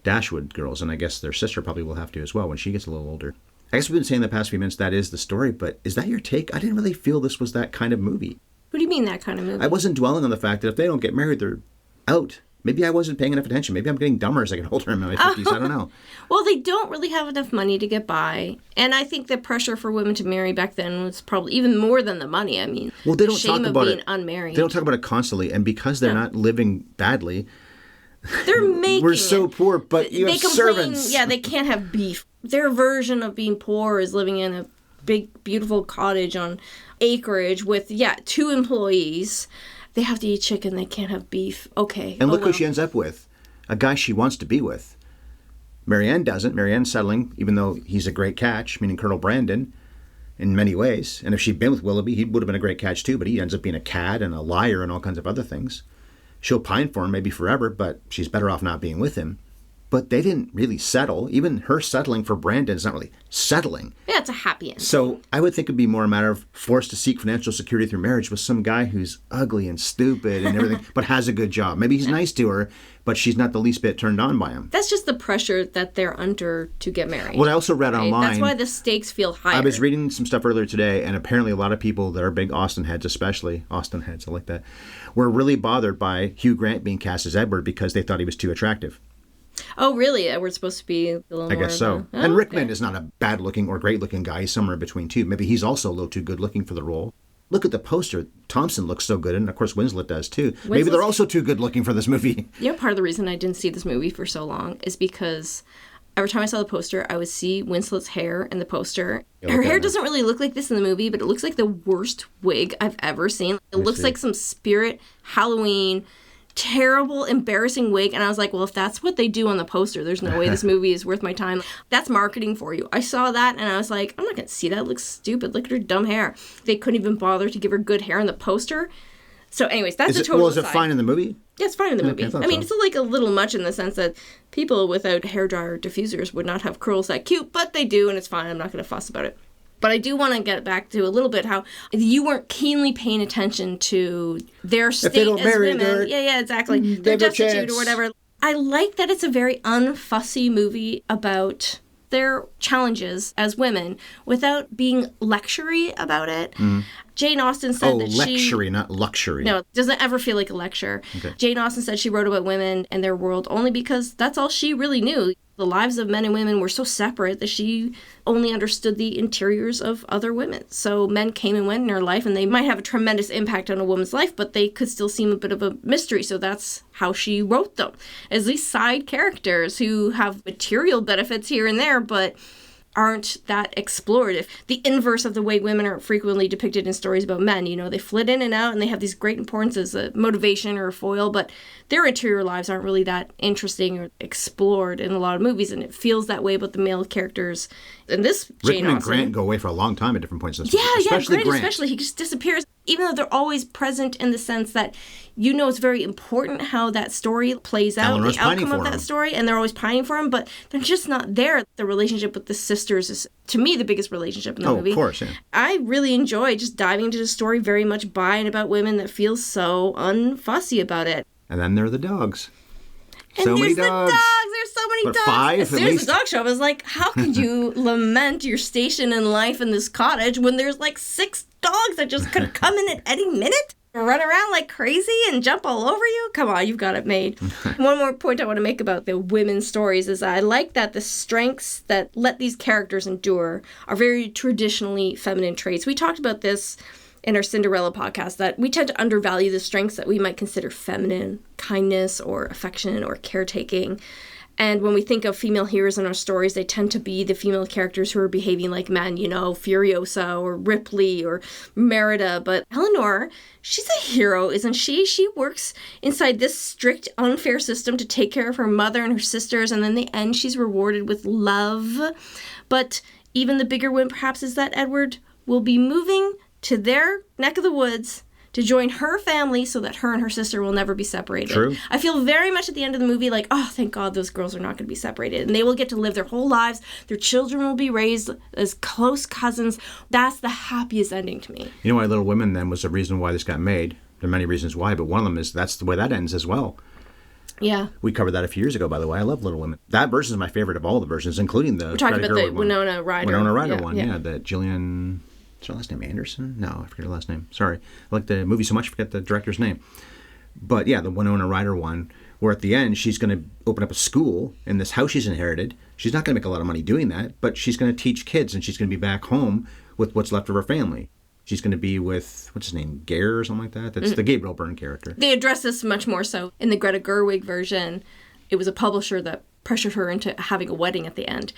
Dashwood girls, and I guess their sister probably will have to as well when she gets a little older. I guess we've been saying the past few minutes that is the story, but is that your take? I didn't really feel this was that kind of movie. What do you mean that kind of movie? I wasn't dwelling on the fact that if they don't get married, they're out. Maybe I wasn't paying enough attention. Maybe I'm getting dumber as I get older in my 50s. I don't know. Well, they don't really have enough money to get by. And I think the pressure for women to marry back then was probably even more than the money. I mean, well, they don't the shame talk about of being it. Unmarried. They don't talk about it constantly. And because they're not living badly, they're making we're so poor, but you have servants. Yeah, they can't have beef. Their version of being poor is living in a big, beautiful cottage on acreage with, 2 employees. They have to eat chicken. They can't have beef. Okay. And look who she ends up with. A guy she wants to be with. Marianne doesn't. Marianne's settling, even though he's a great catch, meaning Colonel Brandon, in many ways. And if she'd been with Willoughby, he would have been a great catch too, but he ends up being a cad and a liar and all kinds of other things. She'll pine for him maybe forever, but she's better off not being with him. but they didn't really settle. Even her settling for Brandon is not really settling. Yeah, it's a happy end. So I would think it'd be more a matter of forced to seek financial security through marriage with some guy who's ugly and stupid and everything, but has a good job. Maybe he's nice to her, but she's not the least bit turned on by him. That's just the pressure that they're under to get married. What I also read online... That's why the stakes feel higher. I was reading some stuff earlier today, and apparently a lot of people that are big Austen heads, especially Austen heads, I like that, were really bothered by Hugh Grant being cast as Edward because they thought he was too attractive. Oh, really? Edward's supposed to be a little more... I guess so. And Rickman is not a bad-looking or great-looking guy. He's somewhere in between, too. Maybe he's also a little too good-looking for the role. Look at the poster. Thompson looks so good, and of course Winslet does, too. Maybe they're also too good-looking for this movie. You know, part of the reason I didn't see this movie for so long is because every time I saw the poster, I would see Winslet's hair in the poster. Her hair doesn't really look like this in the movie, but it looks like the worst wig I've ever seen. It looks like some Spirit Halloween... terrible, embarrassing wig. And I was like, well, if that's what they do on the poster, there's no way this movie is worth my time. That's marketing for you. I saw that and I was like, I'm not going to see that. It looks stupid. Look at her dumb hair. They couldn't even bother to give her good hair in the poster. So anyways, that's a total is it fine in the movie? Yeah, it's fine in the movie. Okay, I mean, it's like a little much in the sense that people without hairdryer diffusers would not have curls that cute, but they do, and it's fine. I'm not going to fuss about it. But I do want to get back to a little bit how you weren't keenly paying attention to their state as women. Yeah, exactly. They're destitute or whatever. I like that it's a very unfussy movie about their challenges as women without being lectury about it. Jane Austen said that lectury, not luxury. No, it doesn't ever feel like a lecture. Okay. Jane Austen said she wrote about women and their world only because that's all she really knew. The lives of men and women were so separate that she only understood the interiors of other women. So men came and went in her life, and they might have a tremendous impact on a woman's life, but they could still seem a bit of a mystery. So that's how she wrote them, as these side characters who have material benefits here and there, but aren't that explorative. The inverse of the way women are frequently depicted in stories about men. You know, they flit in and out and they have these great importance as a motivation or a foil, but their interior lives aren't really that interesting or explored in a lot of movies, and it feels that way about the male characters. And this Jane Austen... Rickman and Grant go away for a long time at different points in this movie. Especially Grant. Especially. He just disappears, even though they're always present in the sense that you know it's very important how that story plays out, Eleanor's the outcome of that story, and they're always pining for him, but they're just not there. The relationship with the sisters is, to me, the biggest relationship in the movie. Of course, yeah. I really enjoy just diving into the story very much by and about women that feels so unfussy about it. And then there are the dogs. And so many dogs. There's so many dogs. 5 as soon as the dog show up, I was like, how could you lament your station in life in this cottage when there's like 6 dogs that just could come in at any minute? Run around like crazy and jump all over you? Come on, you've got it made. One more point I want to make about the women's stories is I like that the strengths that let these characters endure are very traditionally feminine traits. We talked about this in our Cinderella podcast, that we tend to undervalue the strengths that we might consider feminine, kindness or affection or caretaking. And when we think of female heroes in our stories, they tend to be the female characters who are behaving like men, you know, Furiosa or Ripley or Merida. But Eleanor, she's a hero, isn't she? She works inside this strict, unfair system to take care of her mother and her sisters. And in the end, she's rewarded with love. But even the bigger win, perhaps, is that Edward will be moving to their neck of the woods to join her family so that her and her sister will never be separated. True. I feel very much at the end of the movie like, oh, thank God those girls are not going to be separated. And they will get to live their whole lives. Their children will be raised as close cousins. That's the happiest ending to me. You know why Little Women then was the reason why this got made? There are many reasons why, but one of them is that's the way that ends as well. Yeah. We covered that a few years ago, by the way. I love Little Women. That version is my favorite of all the versions, including the... We're talking about the Winona Ryder. Winona Ryder one, yeah. The Gillian... Is her last name Anderson? No, I forget her last name. Sorry. I like the movie so much, I forget the director's name. But yeah, the Winona Ryder one, where at the end she's going to open up a school in this house she's inherited. She's not going to make a lot of money doing that, but she's going to teach kids, and she's going to be back home with what's left of her family. She's going to be with, what's his name, Gare or something like that? That's the Gabriel Byrne character. They address this much more so. In the Greta Gerwig version, it was a publisher that pressured her into having a wedding at the end.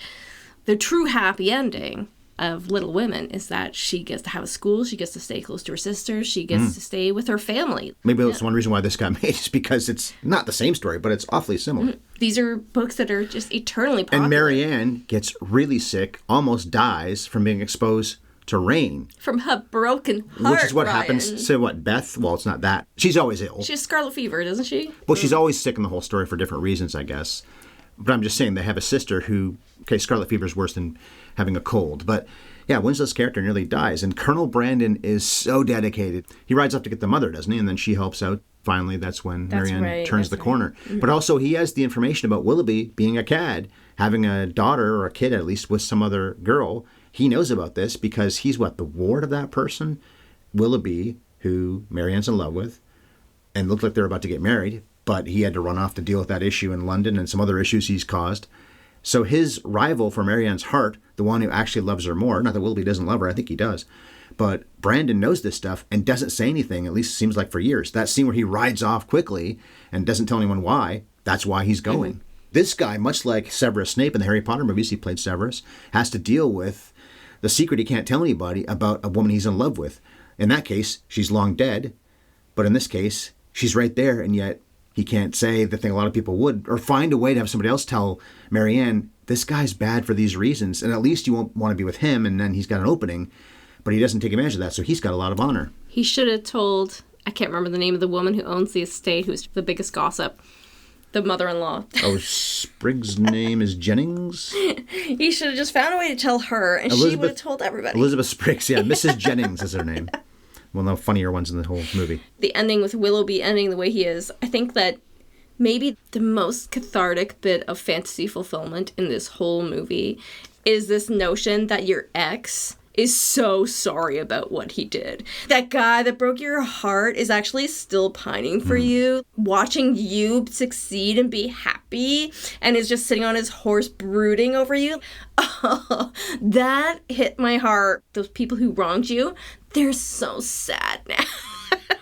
The true happy ending of Little Women is that she gets to have a school, she gets to stay close to her sisters, she gets to stay with her family. Maybe that's one reason why this got made, is because it's not the same story, but it's awfully similar. These are books that are just eternally popular. And Marianne gets really sick, almost dies from being exposed to rain. From her broken heart, which is what Ryan. happens to Beth? Well, it's not that. She's always ill. She has scarlet fever, doesn't she? Well, she's always sick in the whole story for different reasons, I guess. But I'm just saying they have a sister who, okay, scarlet fever is worse than having a cold. But yeah, Winslet's character nearly dies. And Colonel Brandon is so dedicated. He rides off to get the mother, doesn't he? And then she helps out. Finally, that's when Marianne turns the corner. Mm-hmm. But also he has the information about Willoughby being a cad, having a daughter or a kid at least with some other girl. He knows about this because he's the ward of that person, Willoughby, who Marianne's in love with, and looked like they're about to get married. But he had to run off to deal with that issue in London and some other issues he's caused. So his rival for Marianne's heart, the one who actually loves her more, not that Willoughby doesn't love her, I think he does, but Brandon knows this stuff and doesn't say anything, at least it seems like for years. That scene where he rides off quickly and doesn't tell anyone why, that's why he's going. Mm-hmm. This guy, much like Severus Snape in the Harry Potter movies, he played Severus, has to deal with the secret he can't tell anybody about a woman he's in love with. In that case, she's long dead, but in this case, she's right there, and yet he can't say the thing a lot of people would, or find a way to have somebody else tell Marianne, this guy's bad for these reasons, and at least you won't want to be with him, and then he's got an opening, but he doesn't take advantage of that, so he's got a lot of honor. He should have told, I can't remember the name of the woman who owns the estate, who's the biggest gossip, the mother-in-law. Oh, Sprig's name is Jennings? He should have just found a way to tell her, and she would have told everybody. Elizabeth Spriggs, yeah, Mrs. Jennings is her name. Well, no funnier ones in the whole movie. The ending with Willoughby ending the way he is, I think that maybe the most cathartic bit of fantasy fulfillment in this whole movie is this notion that your ex is so sorry about what he did. That guy that broke your heart is actually still pining for you, watching you succeed and be happy, and is just sitting on his horse brooding over you. Oh, that hit my heart. Those people who wronged you, they're so sad now.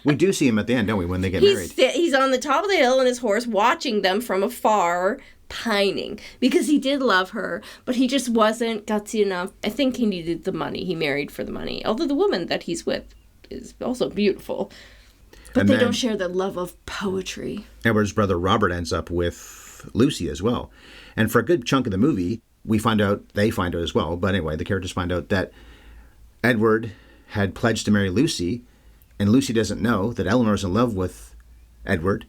We do see him at the end, don't we, when they get married? He's on the top of the hill on his horse watching them from afar, pining, because he did love her, but he just wasn't gutsy enough. I think he needed the money. He married for the money, although the woman that he's with is also beautiful. But they don't share the love of poetry. Edward's brother Robert ends up with Lucy as well. And for a good chunk of the movie, they find out as well, but anyway, the characters find out that Edward had pledged to marry Lucy, and Lucy doesn't know that Eleanor's in love with Edward.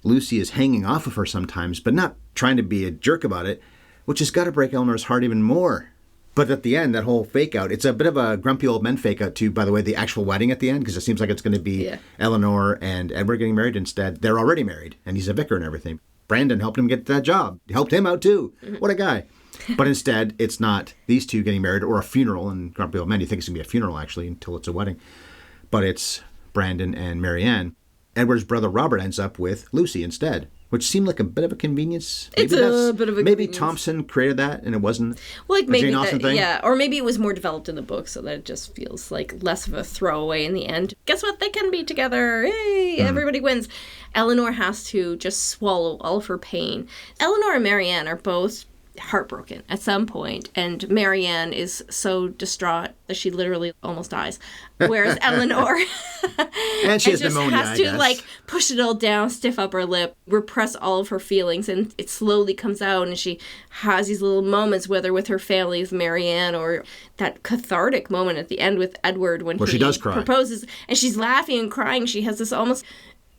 Lucy is hanging off of her sometimes, but not trying to be a jerk about it, which has got to break Eleanor's heart even more. But at the end, that whole fake out, it's a bit of a grumpy old men fake out too, by the way, the actual wedding at the end, because it seems like it's going to be Eleanor and Edward getting married. Instead, they're already married, and he's a vicar and everything. Brandon helped him get that job. He helped him out too. What a guy. But instead, it's not these two getting married or a funeral, and grumpy old men, you think it's going to be a funeral actually until it's a wedding. But it's Brandon and Marianne. Edward's brother Robert ends up with Lucy instead, which seemed like a bit of a convenience. It's a bit of a maybe convenience. Thompson created that and it wasn't a Jane Austen thing. Yeah, or maybe it was more developed in the book so that it just feels like less of a throwaway in the end. Guess what? They can be together. Hey, everybody wins. Eleanor has to just swallow all of her pain. Eleanor and Marianne are both heartbroken at some point, and Marianne is so distraught that she literally almost dies, whereas Eleanor and she has pneumonia, has to push it all down, stiff up her lip, repress all of her feelings, and it slowly comes out, and she has these little moments, whether with her family, with Marianne, or that cathartic moment at the end with Edward when she does cry, proposes, and she's laughing and crying. She has this almost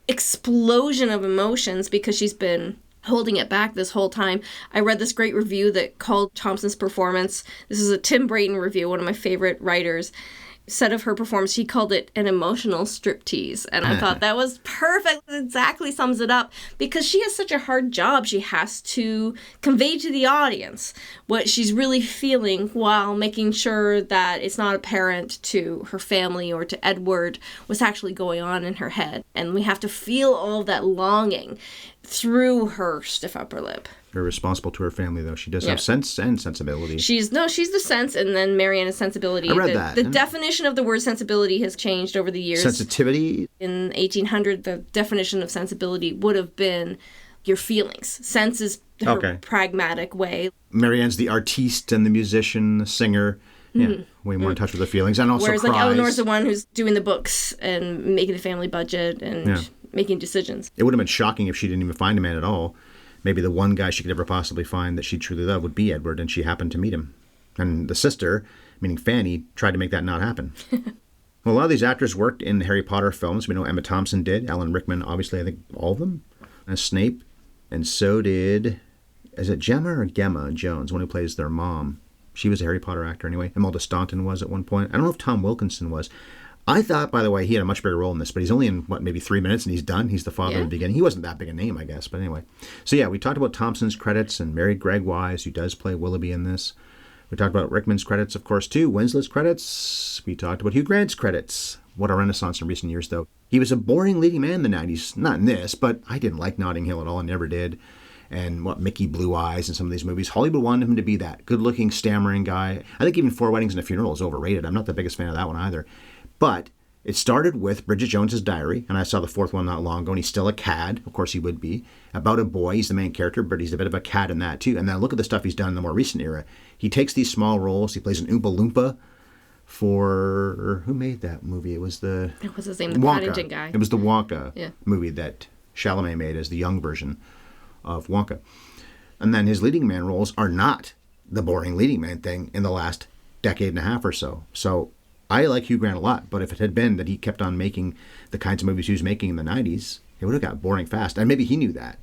explosion of emotions because she's been holding it back this whole time. I read this great review that called Thompson's performance, this is a Tim Brayton review, one of my favorite writers, said of her performance, he called it an emotional striptease. And I thought that was perfect. It exactly sums it up, because she has such a hard job. She has to convey to the audience what she's really feeling while making sure that it's not apparent to her family or to Edward what's actually going on in her head. And we have to feel all of that longing through her stiff upper lip. Very responsible to her family, though. She does have sense and sensibility. She's the sense, and then Marianne is sensibility. I read that. The definition of the word sensibility has changed over the years. Sensitivity? In 1800, the definition of sensibility would have been your feelings. Sense is her pragmatic way. Marianne's the artiste and the musician, the singer. Yeah, way more in touch with the feelings. And also whereas cries. Eleanor's the one who's doing the books and making the family budget and making decisions. It would have been shocking if she didn't even find a man at all. Maybe the one guy she could ever possibly find that she truly loved would be Edward, and she happened to meet him. And the sister, meaning Fanny, tried to make that not happen. Well, a lot of these actors worked in the Harry Potter films. We know Emma Thompson did. Alan Rickman, obviously, I think all of them. As Snape. And so did is it Gemma or Gemma Jones, one who plays their mom? She was a Harry Potter actor anyway. Imelda Staunton was at one point. I don't know if Tom Wilkinson was. I thought, by the way, he had a much bigger role in this, but he's only in, maybe 3 minutes and he's done. He's the father in the beginning. He wasn't that big a name, I guess, but anyway. So yeah, we talked about Thompson's credits and married Greg Wise, who does play Willoughby in this. We talked about Rickman's credits, of course, too. Winslet's credits. We talked about Hugh Grant's credits. What a renaissance in recent years, though. He was a boring leading man in the 90s. Not in this, but I didn't like Notting Hill at all. I never did. And Mickey Blue Eyes and some of these movies. Hollywood wanted him to be that good-looking, stammering guy. I think even 4 Weddings and a Funeral is overrated. I'm not the biggest fan of that one either. But it started with Bridget Jones's Diary, and I saw the 4th one not long ago, and he's still a cad. Of course he would be. About a boy. He's the main character, but he's a bit of a cad in that, too. And then look at the stuff he's done in the more recent era. He takes these small roles. He plays an Oompa Loompa for... Who made that movie? It was the... What was his name? The Paddington guy. It was the Wonka movie that Chalamet made as the young version of Wonka. And then his leading man roles are not the boring leading man thing in the last decade and a half or so. So I like Hugh Grant a lot, but if it had been that he kept on making the kinds of movies he was making in the 90s, it would have got boring fast. And maybe he knew that.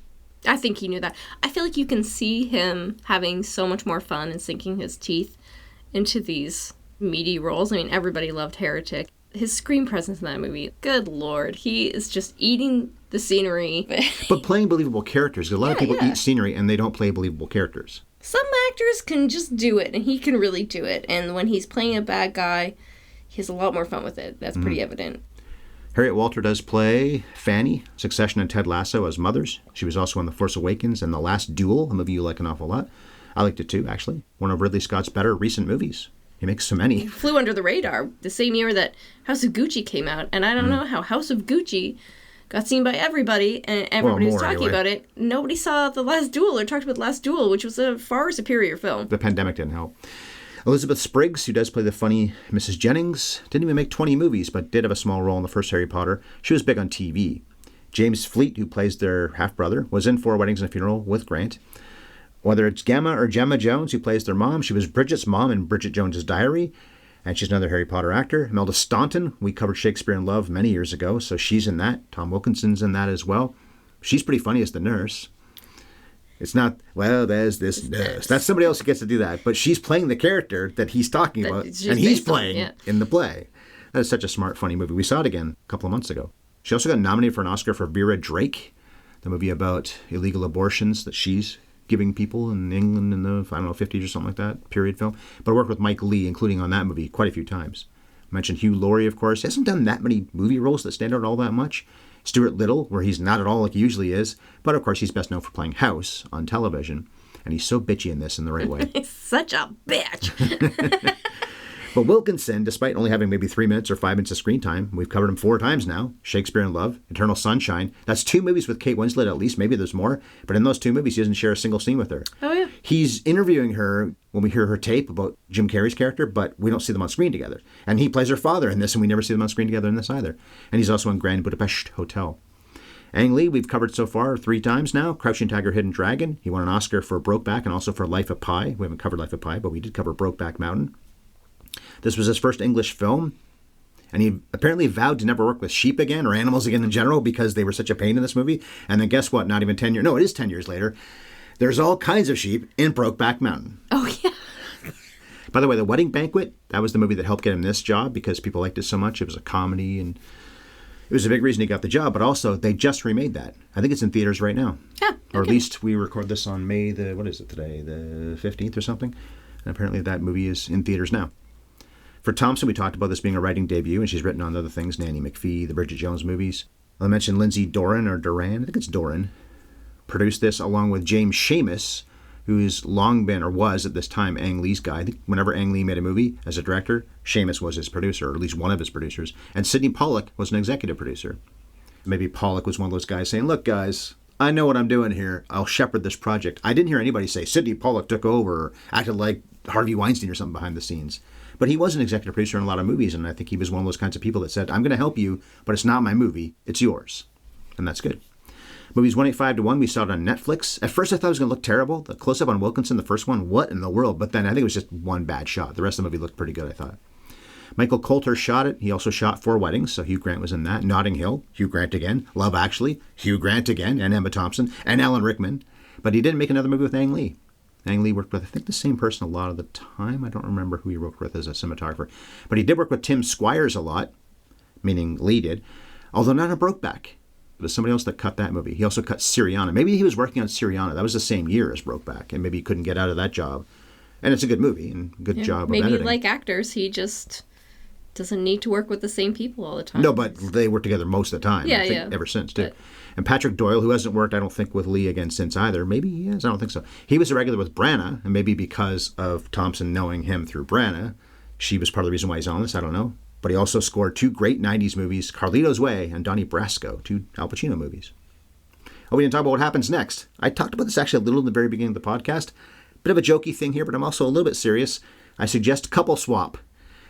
I think he knew that. I feel like you can see him having so much more fun and sinking his teeth into these meaty roles. I mean, everybody loved Heretic. His screen presence in that movie, good Lord, he is just eating the scenery. But playing believable characters. A lot of people eat scenery and they don't play believable characters. Some actors can just do it, and he can really do it. And when he's playing a bad guy, he has a lot more fun with it. That's pretty evident. Harriet Walter does play Fanny, Succession and Ted Lasso as mothers. She was also in The Force Awakens and The Last Duel, a movie you like an awful lot. I liked it too, actually. One of Ridley Scott's better recent movies. He makes so many. He flew under the radar the same year that House of Gucci came out. And I don't know how House of Gucci got seen by everybody, and everybody was talking about it. Nobody saw The Last Duel or talked about The Last Duel, which was a far superior film. The pandemic didn't help. Elizabeth Spriggs, who does play the funny Mrs. Jennings, didn't even make 20 movies, but did have a small role in the first Harry Potter. She was big on TV. James Fleet, who plays their half-brother, was in 4 Weddings and a Funeral with Grant. Whether it's Gemma or Gemma Jones, who plays their mom, she was Bridget's mom in Bridget Jones's Diary, and she's another Harry Potter actor. Imelda Staunton, we covered Shakespeare in Love many years ago, so she's in that. Tom Wilkinson's in that as well. She's pretty funny as the nurse. It's not, well, there's this nurse. That's somebody else who gets to do that, but she's playing the character that he's talking about, and he's playing in the play. That is such a smart, funny movie. We saw it again a couple of months ago. She also got nominated for an Oscar for Vera Drake, the movie about illegal abortions that she's giving people in England in the, 50s or something like that, period film. But I worked with Mike Leigh, including on that movie, quite a few times. I mentioned Hugh Laurie, of course. He hasn't done that many movie roles that stand out all that much. Stuart Little, where he's not at all like he usually is. But, of course, he's best known for playing House on television. And he's so bitchy in this in the right way. He's such a bitch. But Wilkinson, despite only having maybe 3 minutes or 5 minutes of screen time, we've covered him 4 times now. Shakespeare in Love, Eternal Sunshine. That's 2 movies with Kate Winslet at least. Maybe there's more. But in those 2 movies, he doesn't share a single scene with her. Oh, yeah. He's interviewing her when we hear her tape about Jim Carrey's character, but we don't see them on screen together. And he plays her father in this, and we never see them on screen together in this either. And he's also in Grand Budapest Hotel. Ang Lee, we've covered so far 3 times now. Crouching Tiger, Hidden Dragon. He won an Oscar for Brokeback and also for Life of Pi. We haven't covered Life of Pi, but we did cover Brokeback Mountain. This was his first English film, and he apparently vowed to never work with sheep again or animals again in general because they were such a pain in this movie. And then guess what? Not even 10 years. No, it is 10 years later. There's all kinds of sheep in Brokeback Mountain. Oh, yeah. By the way, The Wedding Banquet, that was the movie that helped get him this job because people liked it so much. It was a comedy, and it was a big reason he got the job. But also, they just remade that. I think it's in theaters right now. Yeah. Okay. Or at least we record this on May the, what is it today? The 15th or something? And apparently that movie is in theaters now. For Thompson, we talked about this being a writing debut, and she's written on other things, Nanny McPhee, the Bridget Jones movies. I mentioned Lindsay Doran, or Duran, I think it's Doran, produced this along with James Seamus, who's long been, or was at this time, Ang Lee's guy. I think whenever Ang Lee made a movie as a director, Seamus was his producer, or at least one of his producers. And Sidney Pollack was an executive producer. Maybe Pollack was one of those guys saying, look, guys, I know what I'm doing here. I'll shepherd this project. I didn't hear anybody say Sidney Pollack took over or acted like Harvey Weinstein or something behind the scenes. But he was an executive producer in a lot of movies, and I think he was one of those kinds of people that said, I'm going to help you, but it's not my movie, it's yours. And that's good. Movies 185-1, we saw it on Netflix. At first I thought it was going to look terrible. The close-up on Wilkinson, the first one, what in the world? But then I think it was just one bad shot. The rest of the movie looked pretty good, I thought. Michael Coulter shot it. He also shot 4 Weddings, so Hugh Grant was in that. Notting Hill, Hugh Grant again. Love Actually, Hugh Grant again, and Emma Thompson, and Alan Rickman. But he didn't make another movie with Ang Lee. Ang Lee worked with, I think, the same person a lot of the time. I don't remember who he worked with as a cinematographer. But he did work with Tim Squires a lot, meaning Lee did, although not on Brokeback. It was somebody else that cut that movie. He also cut Syriana. Maybe he was working on Syriana. That was the same year as Brokeback, and maybe he couldn't get out of that job. And it's a good movie and good job of editing. Maybe like actors, he just doesn't need to work with the same people all the time. No, but they work together most of the time. Yeah, I think ever since, too. And Patrick Doyle, who hasn't worked, I don't think, with Lee again since either. Maybe he has. I don't think so. He was a regular with Branagh, and maybe because of Thompson knowing him through Branagh, she was part of the reason why he's on this. I don't know. But he also scored 2 great 90s movies, Carlito's Way and Donnie Brasco, 2 Al Pacino movies. Oh, we didn't talk about what happens next. I talked about this actually a little in the very beginning of the podcast. Bit of a jokey thing here, but I'm also a little bit serious. I suggest couple swap.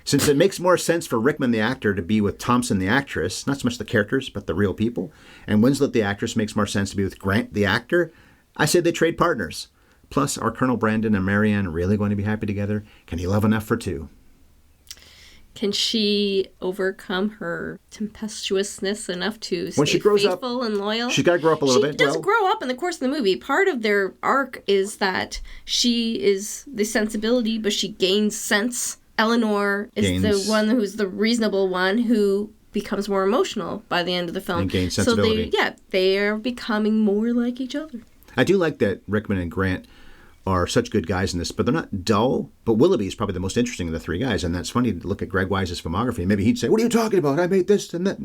Since it makes more sense for Rickman the actor to be with Thompson the actress, not so much the characters, but the real people, and Winslet the actress makes more sense to be with Grant the actor, I say they trade partners. Plus, are Colonel Brandon and Marianne really going to be happy together? Can he love enough for 2? Can she overcome her tempestuousness enough to when stay she grows faithful up, and loyal? She's got to grow up a little bit. She does grow up in the course of the movie. Part of their arc is that she is the sensibility, but she gains sense. Eleanor is the one who's the reasonable one who becomes more emotional by the end of the film. And gains sensibility. So they are becoming more like each other. I do like that Rickman and Grant are such good guys in this, but they're not dull. But Willoughby is probably the most interesting of the 3 guys, and that's funny to look at Greg Wise's filmography. Maybe he'd say, "What are you talking about? I made this and that."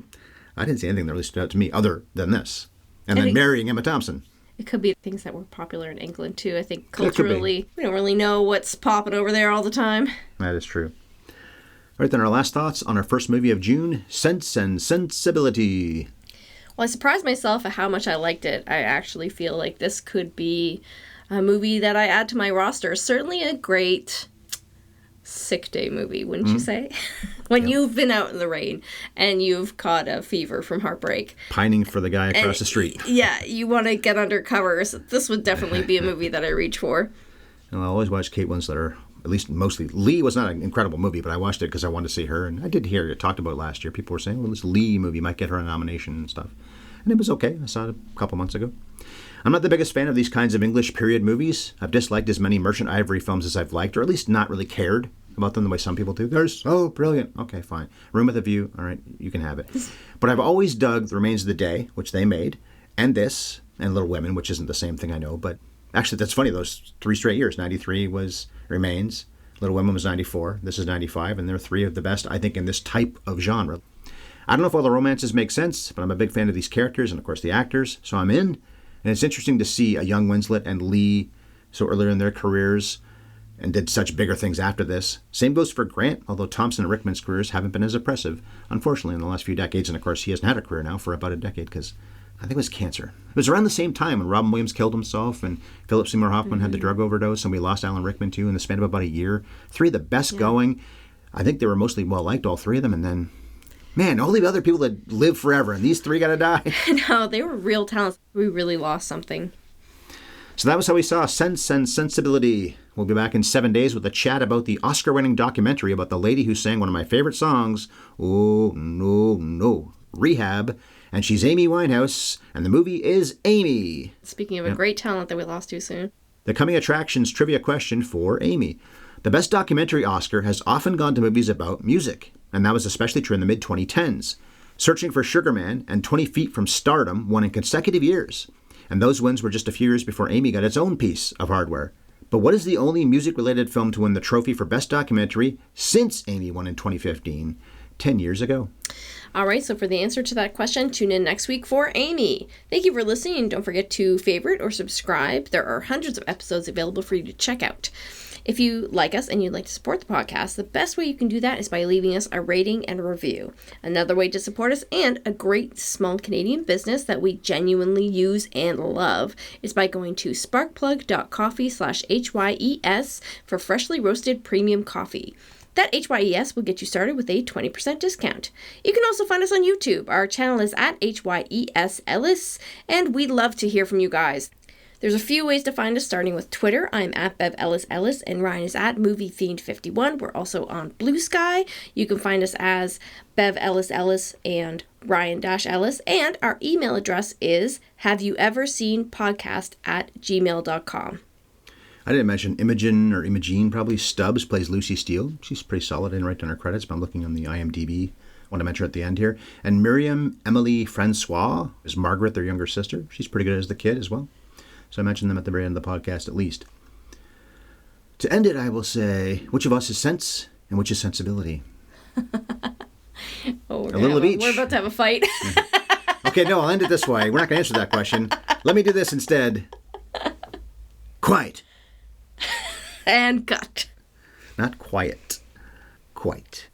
I didn't see anything that really stood out to me other than this. And then marrying Emma Thompson. It could be things that were popular in England, too. I think culturally, we don't really know what's popping over there all the time. That is true. All right, then our last thoughts on our first movie of June, Sense and Sensibility. Well, I surprised myself at how much I liked it. I actually feel like this could be a movie that I add to my roster. Certainly a great sick day movie, wouldn't you say? When you've been out in the rain and you've caught a fever from heartbreak. Pining for the guy across the street. Yeah, you want to get under covers. This would definitely be a movie that I reach for. And I always watch Kate Winslet, or at least mostly. Lee was not an incredible movie, but I watched it because I wanted to see her. And I did hear it talked about last year. People were saying, well, this Lee movie might get her a nomination and stuff. And it was okay. I saw it a couple months ago. I'm not the biggest fan of these kinds of English period movies. I've disliked as many Merchant Ivory films as I've liked, or at least not really cared about them the way some people do. They're so brilliant. Okay, fine. Room with a View. All right, you can have it. But I've always dug The Remains of the Day, which they made, and this, and Little Women, which isn't the same thing, I know. But actually, that's funny. Those 3 straight years. 93 was Remains. Little Women was 94. This is 95. And they're 3 of the best, I think, in this type of genre. I don't know if all the romances make sense, but I'm a big fan of these characters and, of course, the actors. So I'm in. And it's interesting to see a young Winslet and Lee so earlier in their careers and did such bigger things after this. Same goes for Grant, although Thompson and Rickman's careers haven't been as impressive, unfortunately, in the last few decades. And, of course, he hasn't had a career now for about a decade because I think it was cancer. It was around the same time when Robin Williams killed himself and Philip Seymour Hoffman had the drug overdose, and we lost Alan Rickman, too, in the span of about a year. 3 of the best going. I think they were mostly well-liked, all 3 of them, and then... Man, all the other people that live forever, and these 3 got to die. No, they were real talents. We really lost something. So that was how we saw Sense and Sensibility. We'll be back in 7 days with a chat about the Oscar-winning documentary about the lady who sang one of my favorite songs, Oh, No, No, Rehab. And she's Amy Winehouse, and the movie is Amy. Speaking of a great talent that we lost too soon. The coming attractions trivia question for Amy. The Best Documentary Oscar has often gone to movies about music, and that was especially true in the mid-2010s. Searching for Sugar Man and 20 Feet from Stardom won in consecutive years, and those wins were just a few years before Amy got its own piece of hardware. But what is the only music-related film to win the trophy for Best Documentary since Amy won in 2015, 10 years ago? All right, so for the answer to that question, tune in next week for Amy. Thank you for listening, and don't forget to favorite or subscribe. There are hundreds of episodes available for you to check out. If you like us and you'd like to support the podcast, the best way you can do that is by leaving us a rating and a review. Another way to support us and a great small Canadian business that we genuinely use and love is by going to sparkplug.coffee/HYES for freshly roasted premium coffee. That HYES will get you started with a 20% discount. You can also find us on YouTube. Our channel is at HYES Ellis, and we'd love to hear from you guys. There's a few ways to find us, starting with Twitter. I'm at Bev Ellis Ellis, and Ryan is at MovieThemed51. We're also on Blue Sky. You can find us as Bev Ellis Ellis and Ryan-Ellis, and our email address is haveyoueverseenpodcast@gmail.com. I didn't mention Imogene probably. Stubbs plays Lucy Steele. She's pretty solid in right on her credits, but I'm looking on the IMDb. I want to mention her at the end here. And Miriam Emily Francois is Margaret, their younger sister. She's pretty good as the kid as well. So I mentioned them at the very end of the podcast at least. To end it, I will say, which of us is sense and which is sensibility? A little of each. We're about to have a fight. Okay, no, I'll end it this way. We're not going to answer that question. Let me do this instead. Quiet. And cut. Not quiet. Quite.